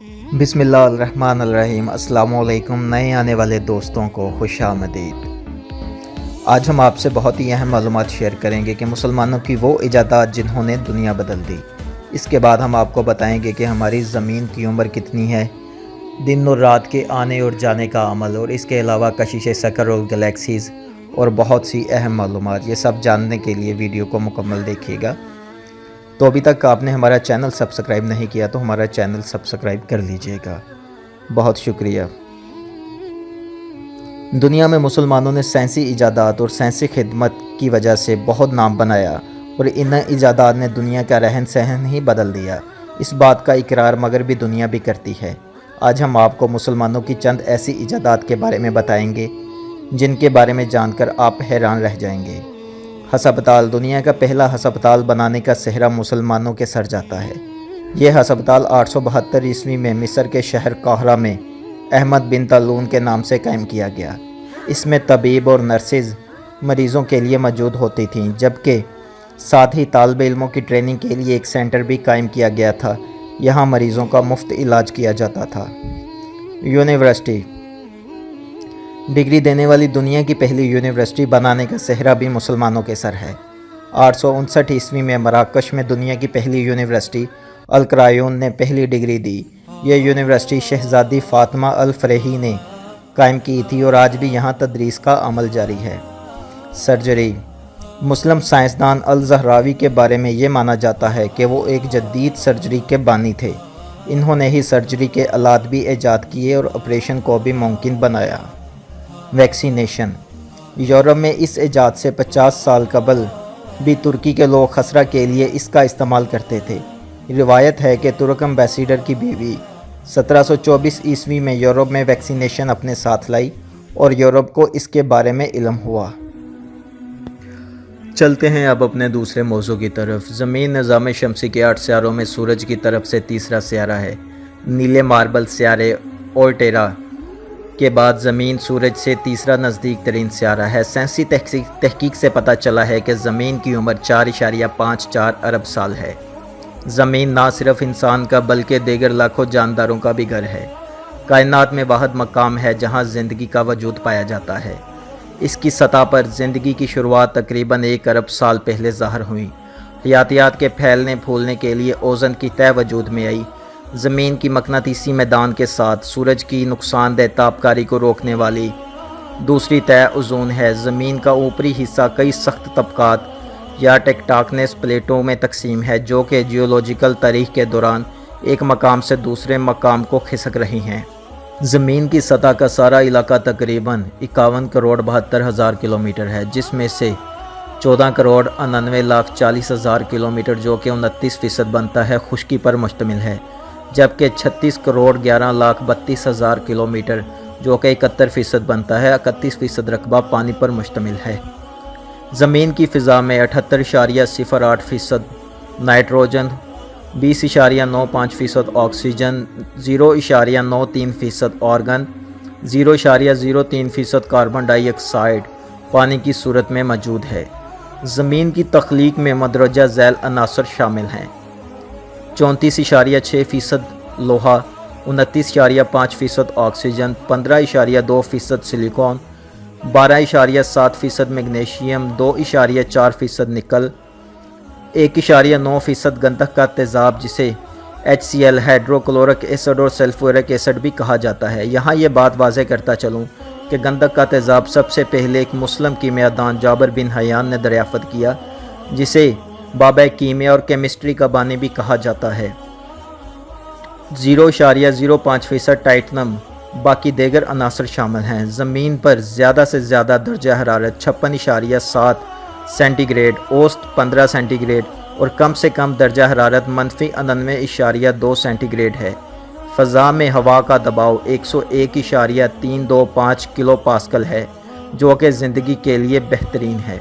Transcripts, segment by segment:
बिस्मिल्लाहिर्रहमानिर्रहीम। अस्सलाम वालेकुम। नए आने वाले दोस्तों को खुश आमदीद। आज हम आपसे बहुत ही अहम मालूमात शेयर करेंगे कि मुसलमानों की वो इजादात जिन्होंने दुनिया बदल दी। इसके बाद हम आपको बताएंगे कि हमारी ज़मीन की उम्र कितनी है, दिन और रात के आने और जाने का अमल, और इसके अलावा कशिश सकर और गैलेक्सीज़ और बहुत सी अहम मालूमात। ये सब जानने के लिए वीडियो को मुकम्मल देखिएगा। तो अभी तक आपने हमारा चैनल सब्सक्राइब नहीं किया तो हमारा चैनल सब्सक्राइब कर लीजिएगा। बहुत शुक्रिया। दुनिया में मुसलमानों ने साइंसी इजादात और साइंसी खिदमत की वजह से बहुत नाम बनाया, और इन इजादात ने दुनिया का रहन सहन ही बदल दिया। इस बात का इकरार मगरबी दुनिया भी करती है। आज हम आपको मुसलमानों की चंद ऐसी इजादात के बारे में बताएंगे जिनके बारे में जानकर आप हैरान रह जाएंगे। हस्पताल। दुनिया का पहला हस्पताल बनाने का सेहरा मुसलमानों के सर जाता है। ये हस्पताल 872 ईस्वी में मिस्र के शहर काहरा में अहमद बिन तलून के नाम से कायम किया गया। इसमें तबीब और नर्सेज मरीज़ों के लिए मौजूद होती थीं, जबकि साथ ही तालिब इल्मों की ट्रेनिंग के लिए एक सेंटर भी कायम किया गया था। यहाँ मरीज़ों का मुफ्त इलाज किया जाता था। यूनिवर्सिटी। डिग्री देने वाली दुनिया की पहली यूनिवर्सिटी बनाने का सेहरा भी मुसलमानों के सर है। 859 ईस्वी में मराकश में दुनिया की पहली यूनिवर्सिटी अल क्रायून ने पहली डिग्री दी। यह यूनिवर्सिटी शहजादी फ़ातिमा अल फ़रेही ने कायम की थी और आज भी यहाँ तदरीस का अमल जारी है। सर्जरी। मुस्लिम साइंसदान अल ज़हरावी के बारे में ये माना जाता है कि वो एक जदीद सर्जरी के बानी थे। इन्होंने ही सर्जरी के आलात भी ईजाद किए और ऑपरेशन को भी मुमकिन बनाया। वैक्सीनेशन। यूरोप में इस इजाद से 50 साल कबल भी तुर्की के लोग खसरा के लिए इसका इस्तेमाल करते थे। रिवायत है कि तुर्क एम्बेसडर की बीवी 1724 ईस्वी में यूरोप में वैक्सीनेशन अपने साथ लाई और यूरोप को इसके बारे में इल्म हुआ। चलते हैं अब अपने दूसरे मौजू की तरफ। ज़मीन निज़ाम शमसी के 8 सियारों में सूरज की तरफ से तीसरा सियारा है। नीले मार्बल सियारे ओल्टेरा के बाद ज़मीन सूरज से तीसरा नज़दीक तरीन सियारा है। साइंसी तहकीक से पता चला है कि ज़मीन की उम्र 4.54 अरब साल है। ज़मीन ना सिर्फ इंसान का बल्कि दीगर लाखों जानदारों का भी घर है। कायनात में वाहिद मकाम है जहाँ ज़िंदगी का वजूद पाया जाता है। इसकी सतह पर ज़िंदगी की शुरुआत तकरीबन 1 अरब साल पहले ज़ाहिर हुई। हयातियात के फैलने फूलने के लिए ओज़न की तय वजूद में आई। ज़मीन की मकनातीसी मैदान के साथ सूरज की नुकसानदेह तापकारी को रोकने वाली दूसरी तय ओज़ोन है। ज़मीन का ऊपरी हिस्सा कई सख्त तबकात या टेक्टोनिक प्लेटों में तकसीम है, जो कि जियोलॉजिकल तारीख के दौरान एक मकाम से दूसरे मकाम को खिसक रही हैं। ज़मीन की सतह का सारा इलाका तकरीबन 51,72,000 किलोमीटर है, जिसमें से 14,99,40,000 किलोमीटर जो कि 29% बनता है खुश्की पर मुश्तमिल है, जबकि 36,11,32,000 किलोमीटर जो कि 71% बनता है 31% रकबा पानी पर मुश्तमिल है। ज़मीन की फ़िज़ा में 78.08% nitrogen, 20.95% oxygen, 0.93% organ, 0.03% carbon dioxide पानी की सूरत में मौजूद है। ज़मीन की तख्लीक में मदरजा झैल अनासर शामिल हैं। 34.6% लोहा, 29.5% ऑक्सीजन, 15.2% सिलिकॉन, 12.7% मैग्नीशियम, 2.4% निकल, 1.9% गंधक का तेज़ाब जिसे HCl हाइड्रोक्लोरिक एसिड और सल्फ्यूरिक एसिड भी कहा जाता है। यहाँ ये बात वाज़ेह करता चलूँ कि गंधक का तेज़ाब सबसे पहले एक मुस्लिम कीमियादान जाबिर बिन हयान ने दरियाफ़त किया, जिसे बाबा कीमिया और केमिस्ट्री का बानी भी कहा जाता है। 0.05% टाइटनम, बाकी दीगर अनासर शामिल हैं। ज़मीन पर ज़्यादा से ज़्यादा दर्जा हरारत 56.7 सेंटीग्रेड, औसत 15 सेंटीग्रेड और कम से कम दर्जा हरारत -99.2 सेंटीग्रेड है। फ़ज़ा में हवा का दबाव 101.325 किलो पास्कल है, जो कि ज़िंदगी के लिए बेहतरीन है।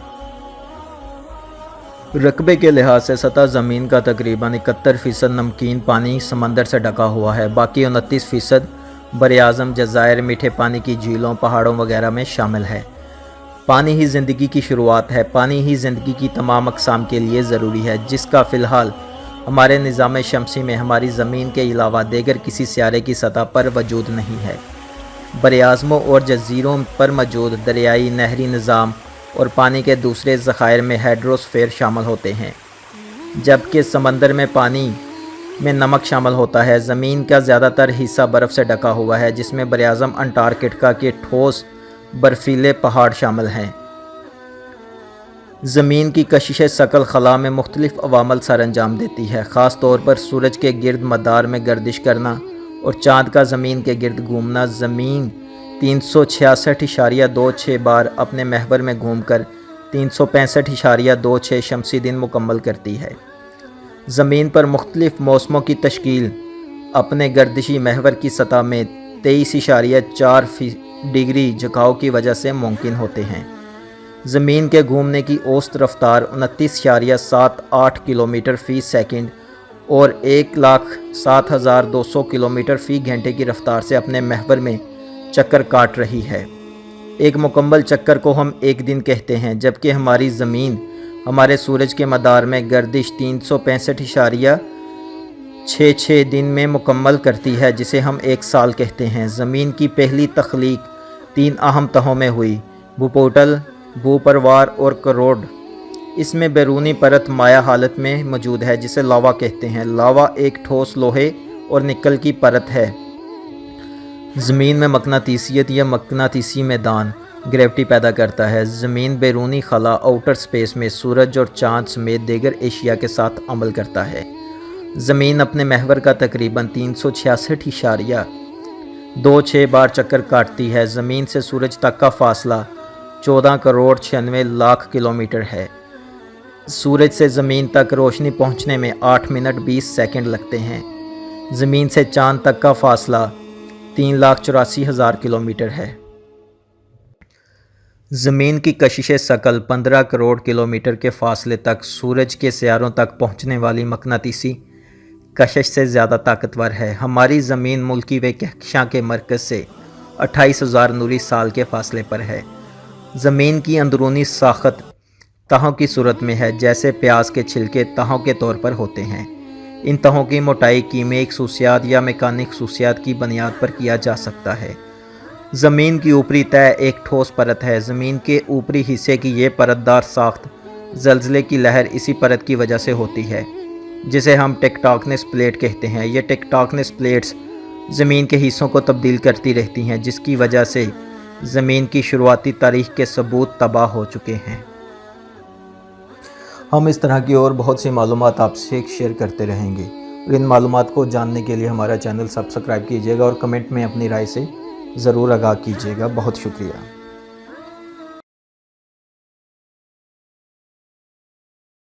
रकबे के लिहाज से सतह ज़मीन का तकरीबन 71% नमकीन पानी समंदर से ढका हुआ है। बाकी 29% बर-ए-आज़म, जज़ायर, मीठे पानी की झीलों, पहाड़ों वगैरह में शामिल है। पानी ही ज़िंदगी की शुरुआत है। पानी ही ज़िंदगी की तमाम अक़साम के लिए ज़रूरी है, जिसका फ़िलहाल ہمارے نظام شمسی میں ہماری زمین کے علاوہ دیگر کسی سیارے کی سطح پر وجود نہیں ہے۔ براعظموں اور جزیروں پر موجود دریائی نہری نظام اور پانی کے دوسرے ذخائر میں ہائیڈروسفیر شامل ہوتے ہیں، جبکہ سمندر میں پانی میں نمک شامل ہوتا ہے۔ زمین کا زیادہ تر حصہ برف سے ڈھکا ہوا ہے، جس میں براعظم انٹارکٹیکا کے ٹھوس برفیلے پہاڑ شامل ہیں۔ زمین کی کشش ثقل خلا میں مختلف عوامل سر انجام دیتی ہے، خاص طور پر سورج کے گرد مدار میں گردش کرنا اور چاند کا زمین کے گرد گھومنا۔ زمین 366.26 بار اپنے محور میں گھوم کر 365.26 شمسی دن مکمل کرتی ہے۔ زمین پر مختلف موسموں کی تشکیل اپنے گردشی محور کی سطح میں 23.4 ڈگری جھکاؤ کی وجہ سے ممکن ہوتے ہیں۔ زمین کے گھومنے کی اوسط رفتار 29.78 کلومیٹر فی سیکنڈ اور 1,07,200 کلومیٹر فی گھنٹے کی رفتار سے اپنے محور میں چکر کاٹ رہی ہے۔ ایک مکمل چکر کو ہم ایک دن کہتے ہیں، جبکہ ہماری زمین ہمارے سورج کے مدار میں گردش 365.66 دن میں مکمل کرتی ہے، جسے ہم ایک سال کہتے ہیں۔ زمین کی پہلی تخلیق 3 اہم تہوں میں ہوئی: بھوپوٹل، بھوپروار اور کروڈ۔ اس میں بیرونی پرت مائع حالت میں موجود ہے، جسے لاوا کہتے ہیں۔ لاوا ایک ٹھوس لوہے اور نکل کی پرت ہے۔ زمین میں مقناطیسیت یا مقناطیسی میدان گریوٹی پیدا کرتا ہے۔ زمین بیرونی خلا آؤٹر سپیس میں سورج اور چاند سمیت دیگر اشیاء کے ساتھ عمل کرتا ہے۔ زمین اپنے محور کا تقریباً 366.26 بار چکر کاٹتی ہے۔ زمین سے سورج تک کا فاصلہ 14.96 کروڑ کلومیٹر ہے۔ سورج سے زمین تک روشنی پہنچنے میں 8 منٹ 20 سیکنڈ لگتے ہیں۔ زمین سے چاند تک کا فاصلہ 3,84,000 کلومیٹر ہے۔ زمین کی کشش ثقل 15 کروڑ کلومیٹر کے فاصلے تک سورج کے سیاروں تک پہنچنے والی مقناطیسی کشش سے زیادہ طاقتور ہے۔ ہماری زمین ملکی و کہکشاں کے مرکز سے 28,000 نوری سال کے فاصلے پر ہے۔ زمین کی اندرونی ساخت تہوں کی صورت میں ہے، جیسے پیاز کے چھلکے تہوں کے طور پر ہوتے ہیں۔ ان تہوں کی موٹائی کیمیائی خصوصیات یا میکانک خصوصیات کی بنیاد پر کیا جا سکتا ہے۔ زمین کی اوپری تہہ ایک ٹھوس پرت ہے۔ زمین کے اوپری حصے کی یہ پرت دار ساخت زلزلے کی لہر اسی پرت کی وجہ سے ہوتی ہے، جسے ہم ٹیکٹونک پلیٹ کہتے ہیں۔ یہ ٹیکٹونک پلیٹس زمین کے حصوں کو تبدیل کرتی رہتی ہیں، جس کی وجہ سے زمین کی شروعاتی تاریخ کے ثبوت تباہ ہو چکے ہیں۔ ہم اس طرح کی اور بہت سی معلومات آپ سے شیئر کرتے رہیں گے، اور ان معلومات کو جاننے کے لیے ہمارا چینل سبسکرائب کیجیے گا اور کمنٹ میں اپنی رائے سے ضرور آگاہ کیجیے گا۔ بہت شکریہ۔